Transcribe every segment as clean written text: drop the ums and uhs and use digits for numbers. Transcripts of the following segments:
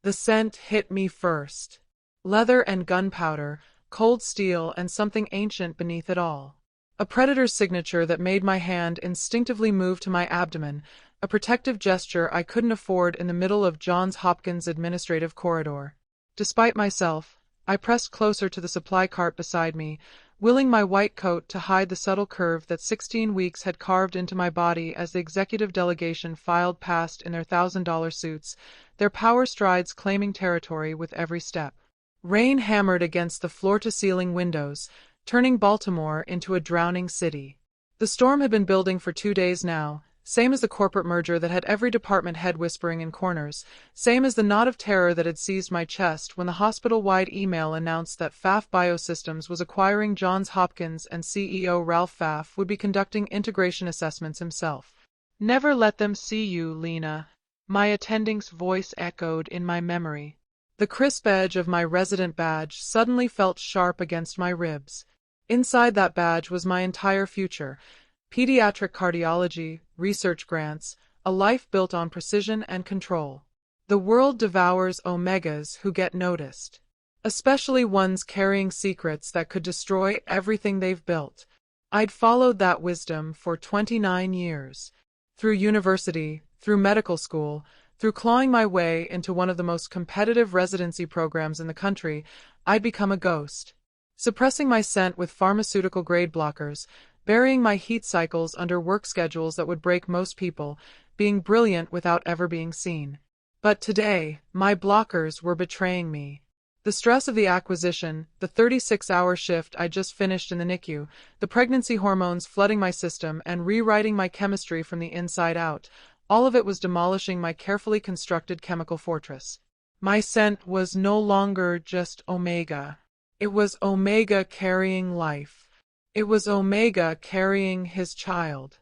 The scent hit me first. Leather and gunpowder, cold steel and something ancient beneath it all. A predator's signature that made my hand instinctively move to my abdomen, a protective gesture I couldn't afford in the middle of Johns Hopkins administrative corridor. Despite myself, I pressed closer to the supply cart beside me, willing my white coat to hide the subtle curve that 16 weeks had carved into my body as the executive delegation filed past in their $1,000 suits, their power strides claiming territory with every step. Rain hammered against the floor-to-ceiling windows, turning Baltimore into a drowning city. The storm had been building for 2 days now, same as the corporate merger that had every department head whispering in corners, same as the knot of terror that had seized my chest when the hospital-wide email announced that Pfaff Biosystems was acquiring Johns Hopkins and CEO Ralph Pfaff would be conducting integration assessments himself. "Never let them see you, Lena," my attending's voice echoed in my memory. The crisp edge of my resident badge suddenly felt sharp against my ribs. Inside that badge was my entire future: pediatric cardiology, research grants, a life built on precision and control. The world devours omegas who get noticed, especially ones carrying secrets that could destroy everything they've built. I'd followed that wisdom for 29 years. Through university, through medical school, through clawing my way into one of the most competitive residency programs in the country, I'd become a ghost. Suppressing my scent with pharmaceutical-grade blockers, burying my heat cycles under work schedules that would break most people, being brilliant without ever being seen. But today, my blockers were betraying me. The stress of the acquisition, the 36-hour shift I just finished in the NICU, the pregnancy hormones flooding my system and rewriting my chemistry from the inside out, all of it was demolishing my carefully constructed chemical fortress. My scent was no longer just Omega. It was Omega carrying life. It was Omega carrying his child.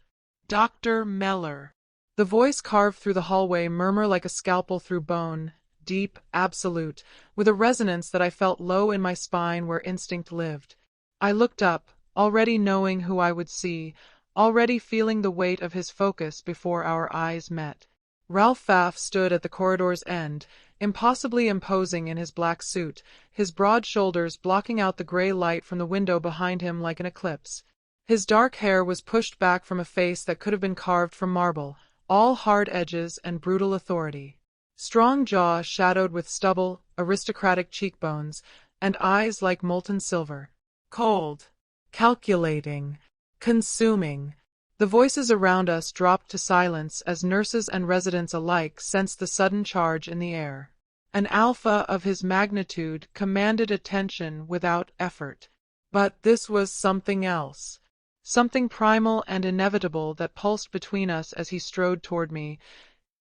Dr. Meller. The voice carved through the hallway murmur like a scalpel through bone, deep, absolute, with a resonance that I felt low in my spine where instinct lived. I looked up, already knowing who I would see, already feeling the weight of his focus before our eyes met. Ralph Pfaff stood at the corridor's end, impossibly imposing in his black suit, his broad shoulders blocking out the gray light from the window behind him like an eclipse. His dark hair was pushed back from a face that could have been carved from marble, all hard edges and brutal authority. Strong jaw shadowed with stubble, aristocratic cheekbones, and eyes like molten silver. Cold, calculating, consuming. The voices around us dropped to silence as nurses and residents alike sensed the sudden charge in the air. An alpha of his magnitude commanded attention without effort. But this was something else. Something primal and inevitable that pulsed between us as he strode toward me,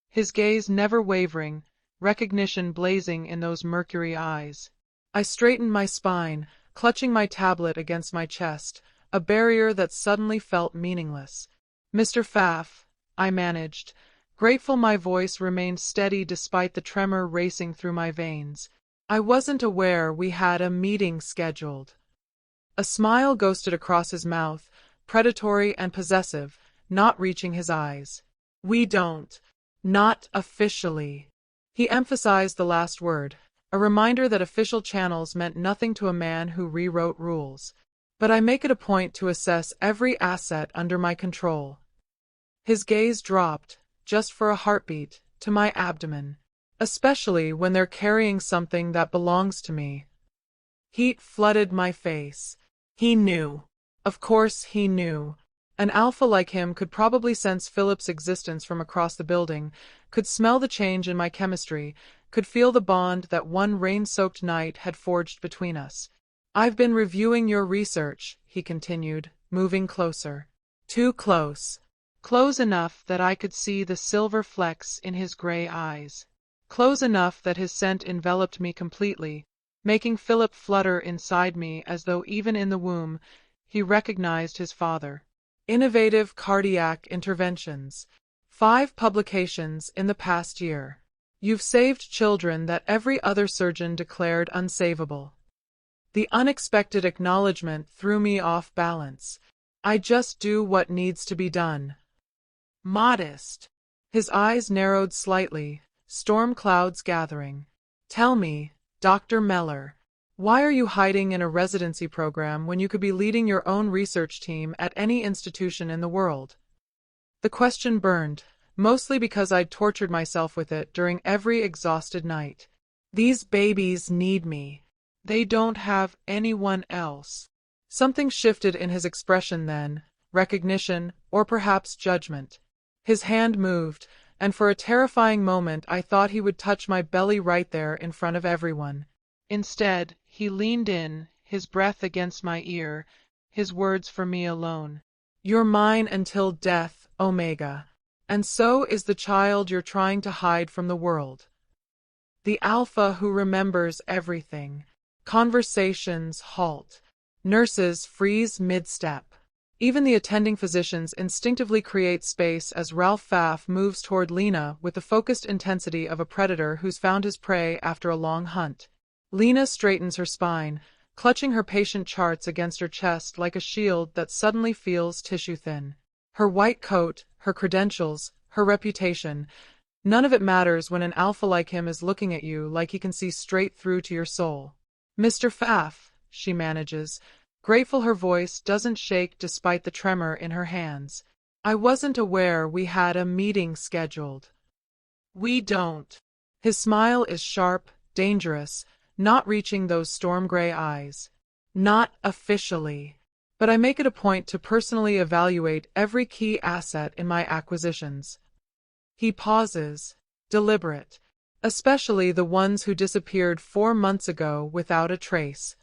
his gaze never wavering, recognition blazing in those mercury eyes. I straightened my spine, clutching my tablet against my chest, a barrier that suddenly felt meaningless. "Mr. Pfaff," I managed, grateful my voice remained steady despite the tremor racing through my veins. "I wasn't aware we had a meeting scheduled." A smile ghosted across his mouth, predatory and possessive, not reaching his eyes. "We don't. Not officially." He emphasized the last word, a reminder that official channels meant nothing to a man who rewrote rules. "But I make it a point to assess every asset under my control." His gaze dropped, just for a heartbeat, to my abdomen. "Especially when they're carrying something that belongs to me." Heat flooded my face. He knew. Of course he knew. An alpha like him could probably sense Philip's existence from across the building, could smell the change in my chemistry, could feel the bond that one rain-soaked night had forged between us. "I've been reviewing your research," he continued, moving closer. Too close. Close enough that I could see the silver flecks in his gray eyes. Close enough that his scent enveloped me completely, making Philip flutter inside me as though even in the womb he recognized his father. Innovative cardiac interventions. 5 publications in the past year. You've saved children that every other surgeon declared unsavable. The unexpected acknowledgement threw me off balance. I just do what needs to be done. Modest. His eyes narrowed slightly, storm clouds gathering. Tell me, Dr. Meller, why are you hiding in a residency program when you could be leading your own research team at any institution in the world? The question burned, mostly because I'd tortured myself with it during every exhausted night. These babies need me. They don't have anyone else. Something shifted in his expression then, recognition, or perhaps judgment. His hand moved, and for a terrifying moment I thought he would touch my belly right there in front of everyone. Instead, he leaned in, his breath against my ear, his words for me alone. You're mine until death, Omega. And so is the child you're trying to hide from the world. The alpha who remembers everything. Conversations halt. Nurses freeze mid-step. Even the attending physicians instinctively create space as Ralph Pfaff moves toward Lena with the focused intensity of a predator who's found his prey after a long hunt. Lena straightens her spine, clutching her patient charts against her chest like a shield that suddenly feels tissue-thin. Her white coat, her credentials, her reputation, none of it matters when an alpha like him is looking at you like he can see straight through to your soul. Mr. Pfaff, she manages, grateful her voice doesn't shake despite the tremor in her hands. I wasn't aware we had a meeting scheduled. We don't. His smile is sharp, dangerous, not reaching those storm-gray eyes. Not officially. But I make it a point to personally evaluate every key asset in my acquisitions. He pauses, deliberate, especially the ones who disappeared 4 months ago without a trace.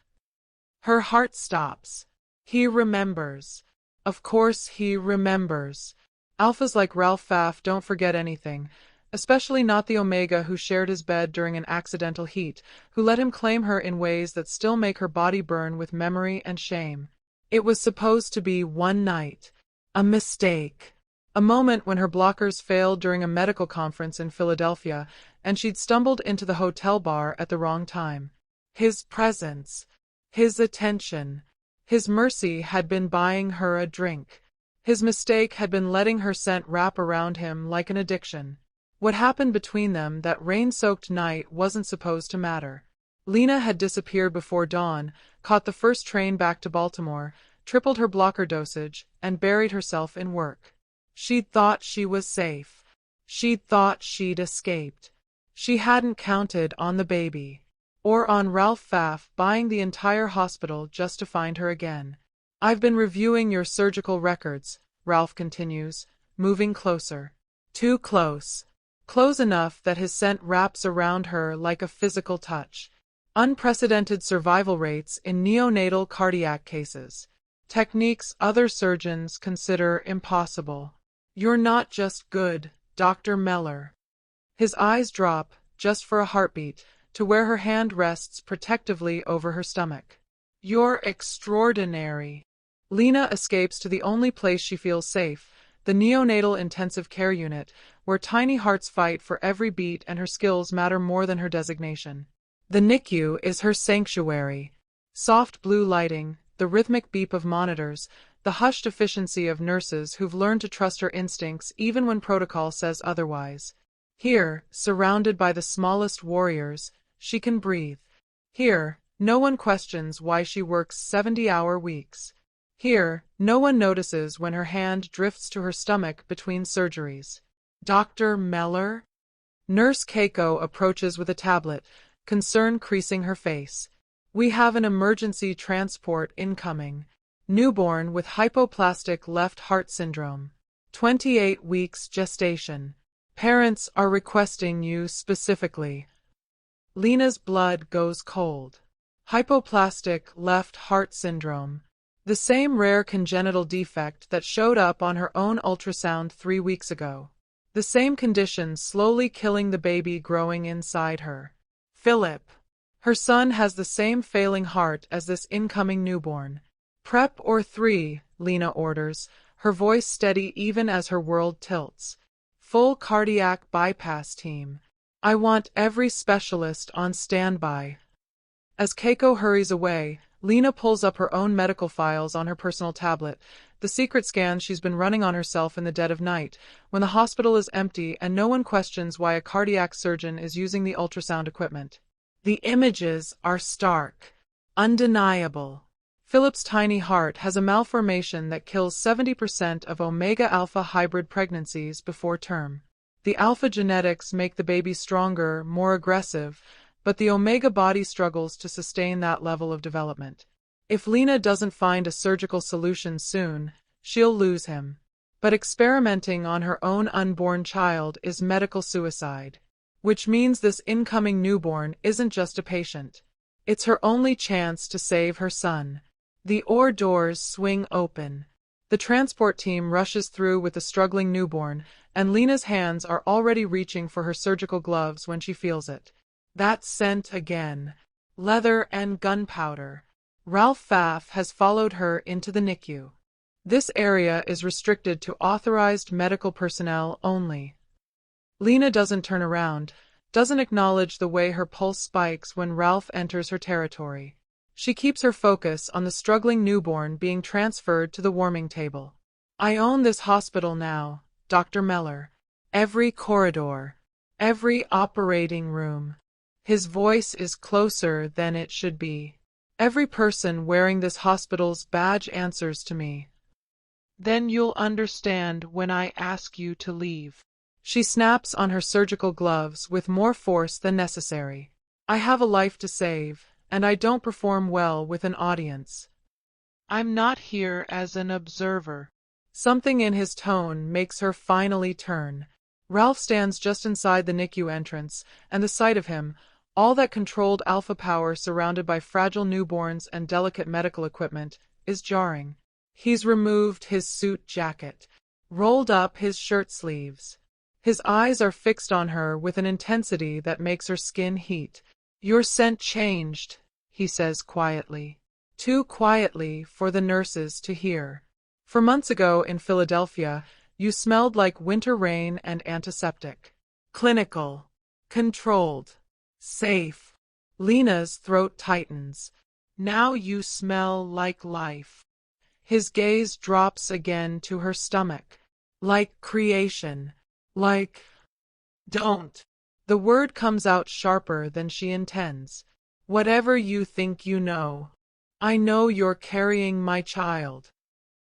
Her heart stops. He remembers. Of course he remembers. Alphas like Ralph Pfaff don't forget anything, especially not the Omega who shared his bed during an accidental heat, who let him claim her in ways that still make her body burn with memory and shame. It was supposed to be one night. A mistake. A moment when her blockers failed during a medical conference in Philadelphia, and she'd stumbled into the hotel bar at the wrong time. His presence, his attention, his mercy had been buying her a drink. His mistake had been letting her scent wrap around him like an addiction. What happened between them that rain-soaked night wasn't supposed to matter. Lena had disappeared before dawn, caught the first train back to Baltimore, tripled her blocker dosage, and buried herself in work. She'd thought she was safe. She'd thought she'd escaped. She hadn't counted on the baby. Or on Ralph Pfaff buying the entire hospital just to find her again. I've been reviewing your surgical records, Ralph continues, moving closer. Too close. Close enough that his scent wraps around her like a physical touch. Unprecedented survival rates in neonatal cardiac cases. Techniques other surgeons consider impossible. You're not just good, Dr. Meller. His eyes drop, just for a heartbeat, to where her hand rests protectively over her stomach. You're extraordinary. Lena escapes to the only place she feels safe, the neonatal intensive care unit, where tiny hearts fight for every beat and her skills matter more than her designation. The NICU is her sanctuary. Soft blue lighting, the rhythmic beep of monitors, the hushed efficiency of nurses who've learned to trust her instincts even when protocol says otherwise. Here, surrounded by the smallest warriors, she can breathe. Here, no one questions why she works 70-hour weeks. Here, no one notices when her hand drifts to her stomach between surgeries. Dr. Meller? Nurse Keiko approaches with a tablet, concern creasing her face. We have an emergency transport incoming. Newborn with hypoplastic left heart syndrome. 28 weeks gestation. Parents are requesting you specifically. Lena's blood goes cold. Hypoplastic left heart syndrome. The same rare congenital defect that showed up on her own ultrasound 3 weeks ago. The same condition slowly killing the baby growing inside her. Philip. Her son has the same failing heart as this incoming newborn. Prep or 3, Lena orders, her voice steady even as her world tilts. Full cardiac bypass team. I want every specialist on standby. As Keiko hurries away, Lena pulls up her own medical files on her personal tablet, the secret scans she's been running on herself in the dead of night, when the hospital is empty and no one questions why a cardiac surgeon is using the ultrasound equipment. The images are stark, undeniable. Philip's tiny heart has a malformation that kills 70% of omega-alpha hybrid pregnancies before term. The alpha genetics make the baby stronger, more aggressive, but the omega body struggles to sustain that level of development. If Lena doesn't find a surgical solution soon, she'll lose him. But experimenting on her own unborn child is medical suicide. Which means this incoming newborn isn't just a patient. It's her only chance to save her son. The OR doors swing open. The transport team rushes through with the struggling newborn, and Lena's hands are already reaching for her surgical gloves when she feels it. That scent again. Leather and gunpowder. Ralph Pfaff has followed her into the NICU. This area is restricted to authorized medical personnel only. Lena doesn't turn around, doesn't acknowledge the way her pulse spikes when Ralph enters her territory. She keeps her focus on the struggling newborn being transferred to the warming table. I own this hospital now, Dr. Meller. Every corridor, every operating room. His voice is closer than it should be. Every person wearing this hospital's badge answers to me. Then you'll understand when I ask you to leave. She snaps on her surgical gloves with more force than necessary. I have a life to save, and I don't perform well with an audience. I'm not here as an observer. Something in his tone makes her finally turn. Ralph stands just inside the NICU entrance, and the sight of him, all that controlled alpha power surrounded by fragile newborns and delicate medical equipment, is jarring. He's removed his suit jacket, rolled up his shirt sleeves. His eyes are fixed on her with an intensity that makes her skin heat. Your scent changed, he says quietly. Too quietly for the nurses to hear. For months ago in Philadelphia, you smelled like winter rain and antiseptic. Clinical. Controlled. Safe. Lena's throat tightens. Now you smell like life. His gaze drops again to her stomach. Like creation. Like... Don't. The word comes out sharper than she intends. Whatever you think you know. I know you're carrying my child.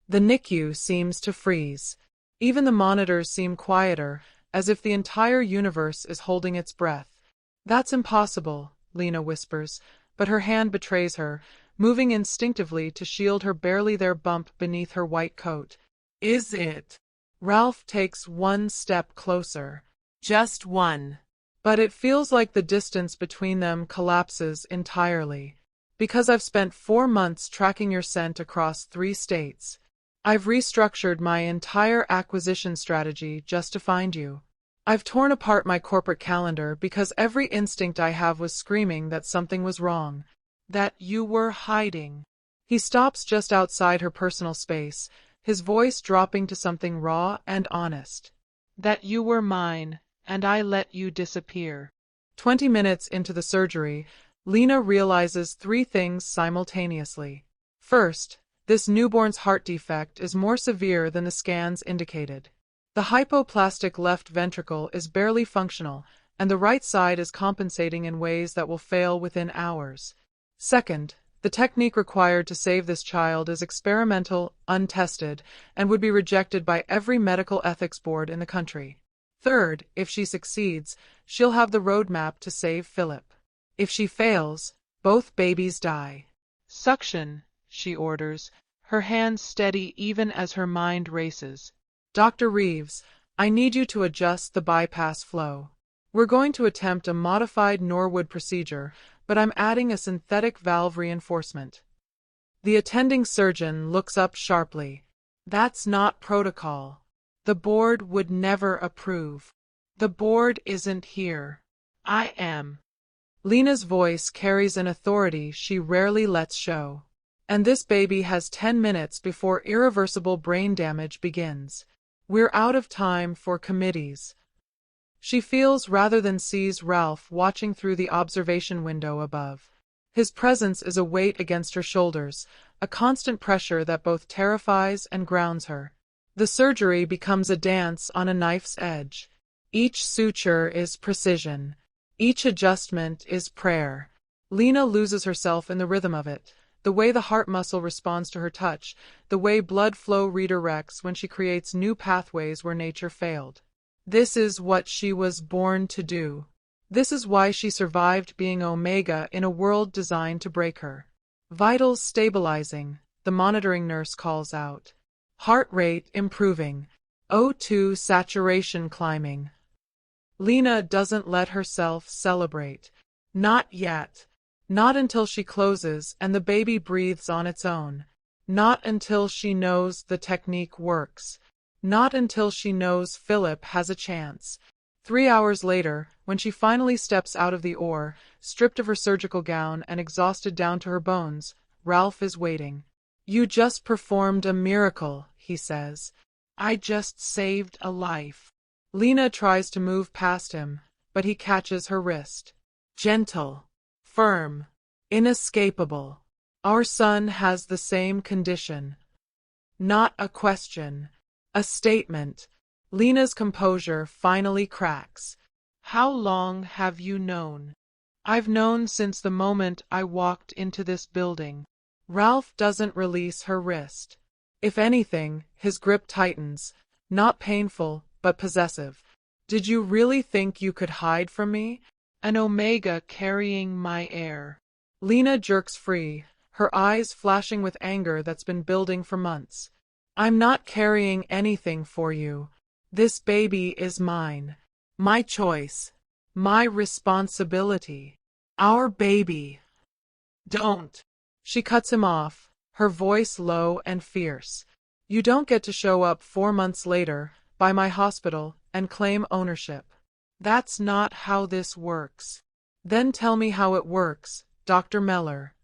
The NICU seems to freeze. Even the monitors seem quieter, as if the entire universe is holding its breath. That's impossible, Lena whispers, but her hand betrays her, moving instinctively to shield her barely there bump beneath her white coat. Is it? Ralph takes one step closer. Just one. But it feels like the distance between them collapses entirely. Because I've spent 4 months tracking your scent across 3 states. I've restructured my entire acquisition strategy just to find you. I've torn apart my corporate calendar because every instinct I have was screaming that something was wrong. That you were hiding. He stops just outside her personal space, his voice dropping to something raw and honest. That you were mine, and I let you disappear. 20 minutes into the surgery, Lena realizes 3 things simultaneously. First, this newborn's heart defect is more severe than the scans indicated. The hypoplastic left ventricle is barely functional, and the right side is compensating in ways that will fail within hours. Second, the technique required to save this child is experimental, untested, and would be rejected by every medical ethics board in the country. Third, if she succeeds, she'll have the roadmap to save Philip. If she fails, both babies die. Suction, she orders, her hands steady even as her mind races. Dr. Reeves, I need you to adjust the bypass flow. We're going to attempt a modified Norwood procedure, but I'm adding a synthetic valve reinforcement. The attending surgeon looks up sharply. That's not protocol. The board would never approve. The board isn't here. I am. Lena's voice carries an authority she rarely lets show. And this baby has 10 minutes before irreversible brain damage begins. We're out of time for committees. She feels rather than sees Ralph watching through the observation window above. His presence is a weight against her shoulders, a constant pressure that both terrifies and grounds her. The surgery becomes a dance on a knife's edge. Each suture is precision. Each adjustment is prayer. Lena loses herself in the rhythm of it, the way the heart muscle responds to her touch, the way blood flow redirects when she creates new pathways where nature failed. This is what she was born to do. This is why she survived being Omega in a world designed to break her. Vitals stabilizing, the monitoring nurse calls out. Heart rate improving. O2 saturation climbing. Lena doesn't let herself celebrate. Not yet. Not until she closes and the baby breathes on its own. Not until she knows the technique works. Not until she knows Philip has a chance. 3 hours later, when she finally steps out of the OR, stripped of her surgical gown and exhausted down to her bones, Ralph is waiting. "You just performed a miracle," he says. "I just saved a life." Lena tries to move past him, but he catches her wrist. Gentle, firm, inescapable. "Our son has the same condition." Not a question, a statement. Lena's composure finally cracks. "How long have you known?" "I've known since the moment I walked into this building." Ralph doesn't release her wrist. If anything, his grip tightens, not painful, but possessive. "Did you really think you could hide from me? An Omega carrying my heir." Lena jerks free, her eyes flashing with anger that's been building for months. "I'm not carrying anything for you. This baby is mine. My choice. My responsibility. Our baby." "Don't!" She cuts him off, her voice low and fierce. "You don't get to show up 4 months later, by my hospital, and claim ownership. That's not how this works." "Then tell me how it works, Dr. Meller."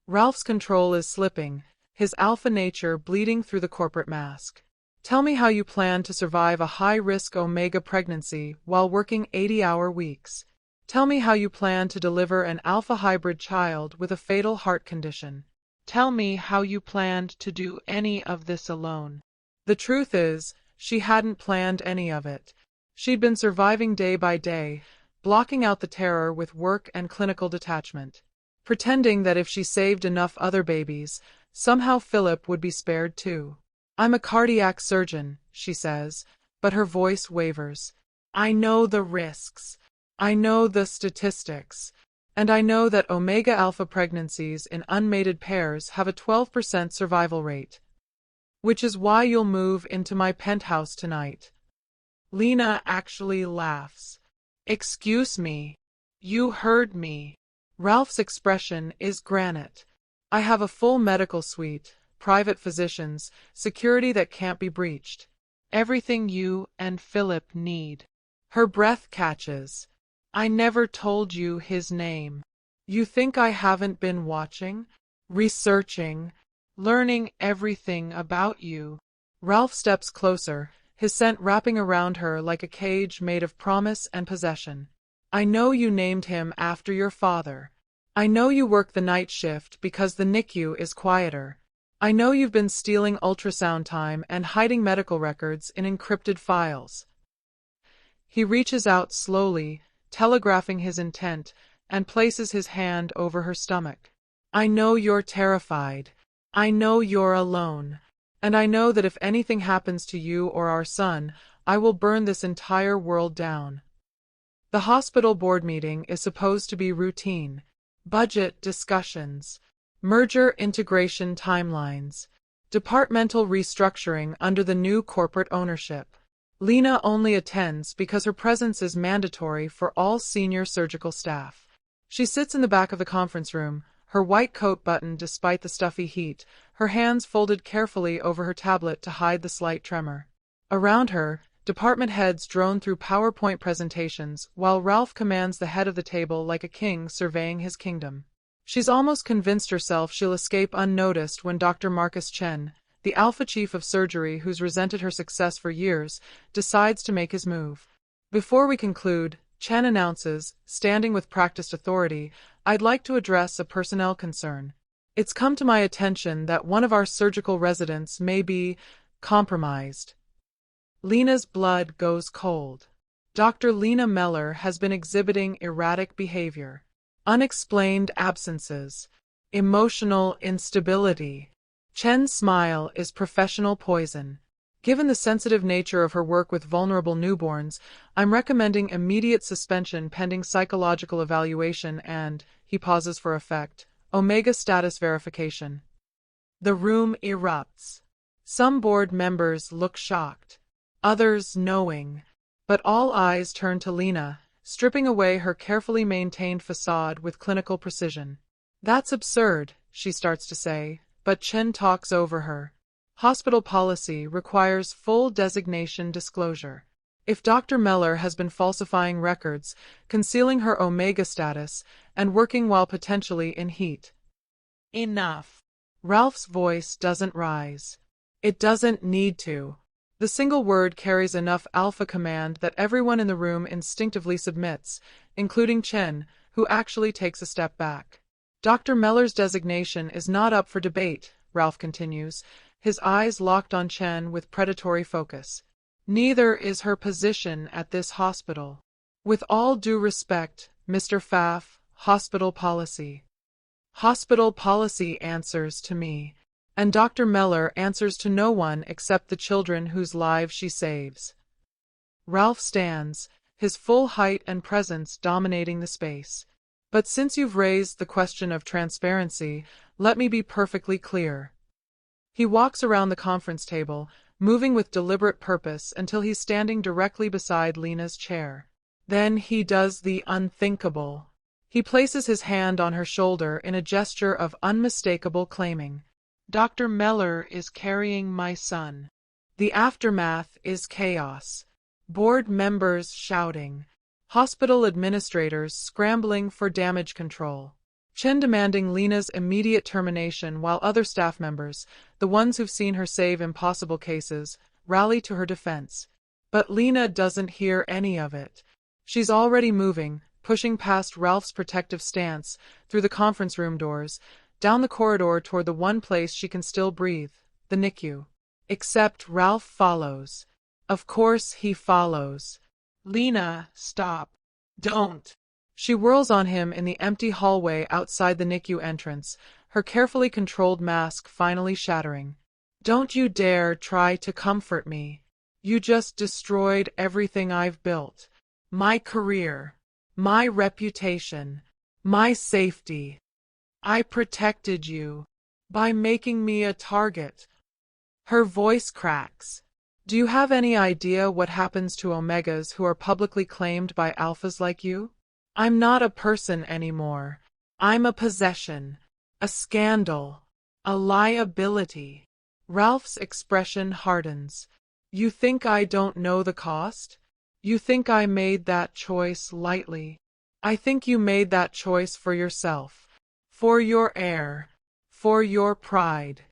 Ralph's control is slipping, his alpha nature bleeding through the corporate mask. "Tell me how you plan to survive a high-risk Omega pregnancy while working 80-hour weeks. Tell me how you plan to deliver an alpha hybrid child with a fatal heart condition. Tell me how you planned to do any of this alone." The truth is, she hadn't planned any of it. She'd been surviving day by day, blocking out the terror with work and clinical detachment, pretending that if she saved enough other babies, somehow Philip would be spared too. "I'm a cardiac surgeon," she says, but her voice wavers. "I know the risks. I know the statistics. And I know that Omega Alpha pregnancies in unmated pairs have a 12% survival rate. Which is why you'll move into my penthouse tonight." Lena actually laughs. "Excuse me. You heard me." Ralph's expression is granite. "I have a full medical suite, private physicians, security that can't be breached. Everything you and Philip need." Her breath catches. "I never told you his name. You think I haven't been watching, researching, learning everything about you?" Ralph steps closer, his scent wrapping around her like a cage made of promise and possession. "I know you named him after your father. I know you work the night shift because the NICU is quieter. I know you've been stealing ultrasound time and hiding medical records in encrypted files." He reaches out slowly, telegraphing his intent, and places his hand over her stomach. "I know you're terrified. I know you're alone. And I know that if anything happens to you or our son, I will burn this entire world down." The hospital board meeting is supposed to be routine. Budget discussions, merger integration timelines, departmental restructuring under the new corporate ownership. Lena only attends because her presence is mandatory for all senior surgical staff. She sits in the back of the conference room, her white coat buttoned despite the stuffy heat, her hands folded carefully over her tablet to hide the slight tremor. Around her, department heads drone through PowerPoint presentations, while Ralph commands the head of the table like a king surveying his kingdom. She's almost convinced herself she'll escape unnoticed when Dr. Marcus Chen, the Alpha Chief of Surgery who's resented her success for years, decides to make his move. "Before we conclude," Chen announces, standing with practiced authority, "I'd like to address a personnel concern. It's come to my attention that one of our surgical residents may be compromised." Lena's blood goes cold. Dr. Lena Meller has been exhibiting erratic behavior, unexplained absences, emotional instability. Chen's smile is professional poison. Given the sensitive nature of her work with vulnerable newborns, I'm recommending immediate suspension pending psychological evaluation and, he pauses for effect, Omega status verification. The room erupts. Some board members look shocked, others knowing, but all eyes turn to Lena, stripping away her carefully maintained facade with clinical precision. That's absurd, she starts to say, but Chen talks over her. Hospital policy requires full designation disclosure. If Dr. Meller has been falsifying records, concealing her Omega status, and working while potentially in heat. Enough. Ralph's voice doesn't rise. It doesn't need to. The single word carries enough alpha command that everyone in the room instinctively submits, including Chen, who actually takes a step back. Dr. Meller's designation is not up for debate, Ralph continues, his eyes locked on Chen with predatory focus. Neither is her position at this hospital. With all due respect, Mr. Pfaff, hospital policy. Hospital policy answers to me, and Dr. Meller answers to no one except the children whose lives she saves. Ralph stands, his full height and presence dominating the space. But since you've raised the question of transparency, let me be perfectly clear. He walks around the conference table, moving with deliberate purpose until he's standing directly beside Lena's chair. Then he does the unthinkable. He places his hand on her shoulder in a gesture of unmistakable claiming. Dr. Meller is carrying my son. The aftermath is chaos. Board members shouting. Hospital administrators scrambling for damage control. Chen demanding Lena's immediate termination while other staff members, the ones who've seen her save impossible cases, rally to her defense. But Lena doesn't hear any of it. She's already moving, pushing past Ralph's protective stance, through the conference room doors, down the corridor toward the one place she can still breathe, the NICU. Except Ralph follows. Of course he follows. Lena, stop. Don't. She whirls on him in the empty hallway outside the NICU entrance, her carefully controlled mask finally shattering. Don't you dare try to comfort me. You just destroyed everything I've built. My career. My reputation. My safety. I protected you. By making me a target. Her voice cracks. Do you have any idea what happens to Omegas who are publicly claimed by alphas like you? I'm not a person anymore. I'm a possession, a scandal, a liability. Ralph's expression hardens. You think I don't know the cost? You think I made that choice lightly? I think you made that choice for yourself, for your heir, for your pride.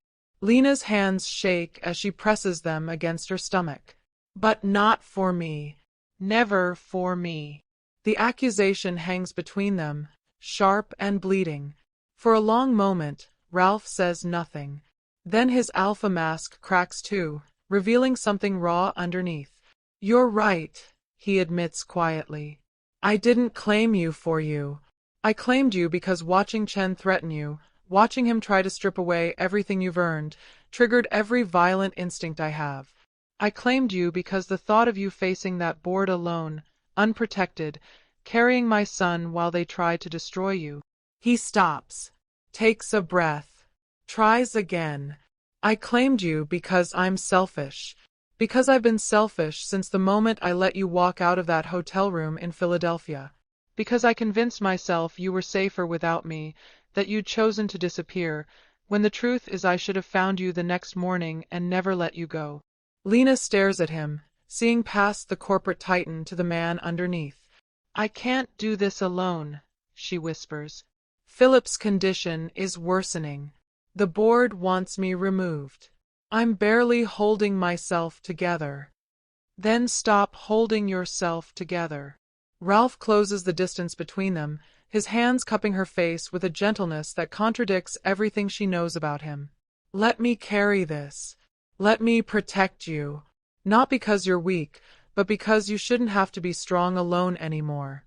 Lena's hands shake as she presses them against her stomach. But not for me. Never for me. The accusation hangs between them, sharp and bleeding. For a long moment, Ralph says nothing. Then his alpha mask cracks too, revealing something raw underneath. You're right, he admits quietly. I didn't claim you for you. I claimed you because watching Chen threaten you, watching him try to strip away everything you've earned, triggered every violent instinct I have. I claimed you because the thought of you facing that board alone, unprotected, carrying my son while they tried to destroy you. He stops, takes a breath, tries again. I claimed you because I'm selfish. Because I've been selfish since the moment I let you walk out of that hotel room in Philadelphia. Because I convinced myself you were safer without me, that you'd chosen to disappear, when the truth is I should have found you the next morning and never let you go. Lena stares at him, seeing past the corporate titan to the man underneath. I can't do this alone, she whispers. Philip's condition is worsening. The board wants me removed. I'm barely holding myself together. Then stop holding yourself together. Ralph closes the distance between them, his hands cupping her face with a gentleness that contradicts everything she knows about him. Let me carry this. Let me protect you. Not because you're weak, but because you shouldn't have to be strong alone anymore.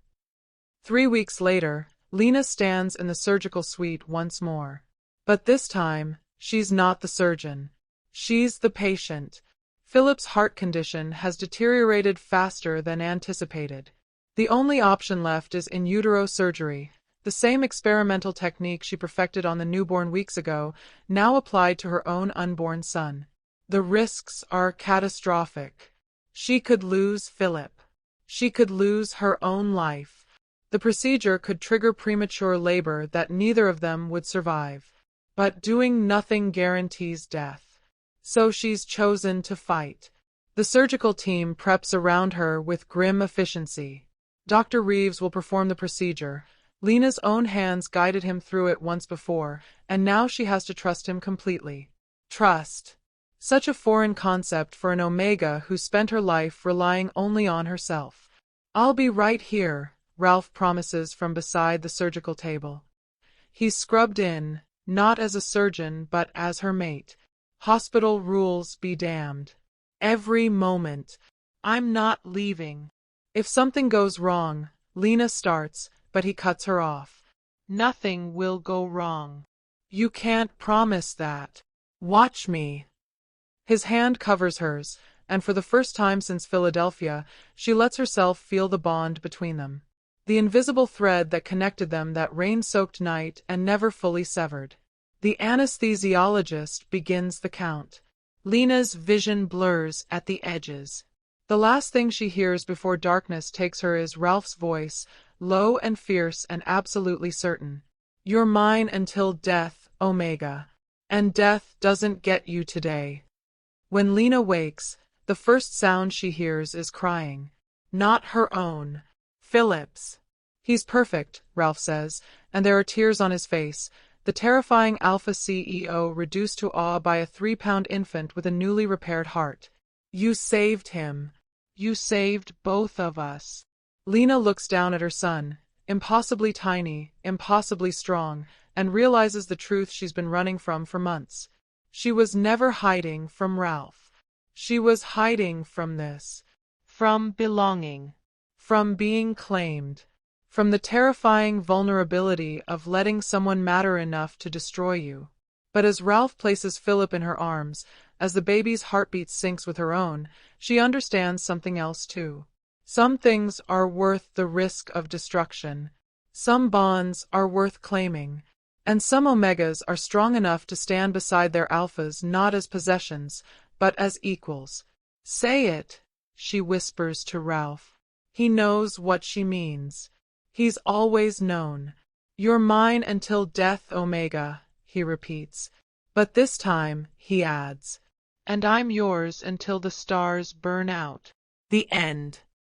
3 weeks later, Lena stands in the surgical suite once more. But this time, she's not the surgeon. She's the patient. Philip's heart condition has deteriorated faster than anticipated. The only option left is in utero surgery, the same experimental technique she perfected on the newborn weeks ago, now applied to her own unborn son. The risks are catastrophic. She could lose Philip. She could lose her own life. The procedure could trigger premature labor that neither of them would survive. But doing nothing guarantees death. So she's chosen to fight. The surgical team preps around her with grim efficiency. Dr. Reeves will perform the procedure. Lena's own hands guided him through it once before, and now she has to trust him completely. Trust. Such a foreign concept for an Omega who spent her life relying only on herself. "I'll be right here," Ralph promises from beside the surgical table. He's scrubbed in, not as a surgeon but as her mate. Hospital rules be damned. Every moment. "I'm not leaving." If something goes wrong, Lena starts, but he cuts her off. "Nothing will go wrong. You can't promise that. Watch me." His hand covers hers, and for the first time since Philadelphia, she lets herself feel the bond between them. The invisible thread that connected them that rain-soaked night and never fully severed. The anesthesiologist begins the count. Lena's vision blurs at the edges. The last thing she hears before darkness takes her is Ralph's voice, low and fierce and absolutely certain. "You're mine until death, Omega. And death doesn't get you today." When Lena wakes, the first sound she hears is crying. Not her own. Philip's. "He's perfect," Ralph says, and there are tears on his face. The terrifying Alpha CEO reduced to awe by a 3-pound infant with a newly repaired heart. "You saved him. You saved both of us." Lena looks down at her son, impossibly tiny, impossibly strong, and realizes the truth she's been running from for months. She was never hiding from Ralph. She was hiding from this. From belonging. From being claimed. From the terrifying vulnerability of letting someone matter enough to destroy you. But as Ralph places Philip in her arms, as the baby's heartbeat syncs with her own, she understands something else too. Some things are worth the risk of destruction. Some bonds are worth claiming. And some Omegas are strong enough to stand beside their Alphas not as possessions, but as equals. "Say it," she whispers to Ralph. He knows what she means. He's always known. "You're mine until death, Omega," he repeats. But this time, he adds, "And I'm yours until the stars burn out." The end.